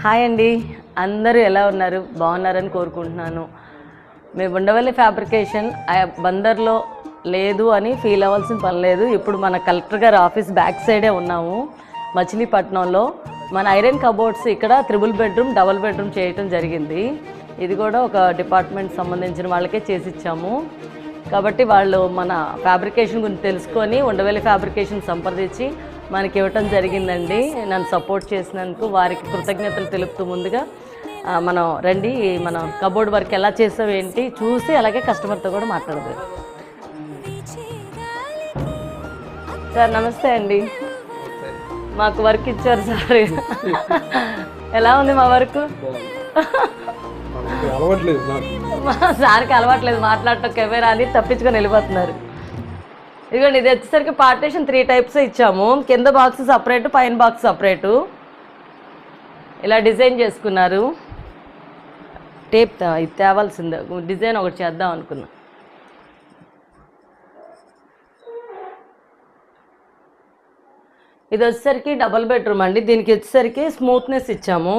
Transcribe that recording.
Hi అండి, అందరూ ఎలా ఉన్నారు? బాగున్నారని కోరుకుంటున్నాను. మేము ఉండవల్లి ఫ్యాబ్రికేషన్ బందర్లో లేదు అని ఫీల్ అవ్వాల్సిన పని లేదు. ఇప్పుడు మన కలెక్టర్ గారి ఆఫీస్ బ్యాక్ సైడే ఉన్నాము, మచిలీపట్నంలో. మన ఐరన్ కబోర్డ్స్ ఇక్కడ 3 బెడ్రూమ్, డబుల్ బెడ్రూమ్ చేయటం జరిగింది. ఇది కూడా ఒక డిపార్ట్మెంట్ సంబంధించిన వాళ్ళకే చేసిచ్చాము. కాబట్టి వాళ్ళు మన ఫ్యాబ్రికేషన్ గురించి తెలుసుకొని ఉండవల్లి ఫ్యాబ్రికేషన్ సంప్రదించి మనకి ఇవ్వటం జరిగిందండి. నన్ను సపోర్ట్ చేసినందుకు వారికి కృతజ్ఞతలు తెలుపుతూ ముందుగా మనం రండి, మనం కబోర్డ్ వర్క్ ఎలా చేసావు ఏంటి చూసి అలాగే కస్టమర్తో కూడా మాట్లాడదు. సార్ నమస్తే అండి, మాకు వర్క్ ఇచ్చారు సార్. ఎలా ఉంది మా వర్క్? సార్కి అలవాట్లేదు మాట్లాడటం, కెమెరా అని తప్పించుకొని వెళ్ళిపోతున్నారు. ఇదిగోండి, ఇది వచ్చేసరికి పార్టీషన్ 3 టైప్స్ ఇచ్చాము. కింద బాక్స్ సపరేటు, పైన బాక్స్ సపరేటు. ఇలా డిజైన్ చేసుకున్నారు. టేప్ ఇది తేవాల్సిందే, డిజైన్ ఒకటి చేద్దాం అనుకున్నా. ఇది వచ్చేసరికి డబుల్ బెడ్రూమ్ అండి. దీనికి వచ్చేసరికి స్మూత్నెస్ ఇచ్చాము.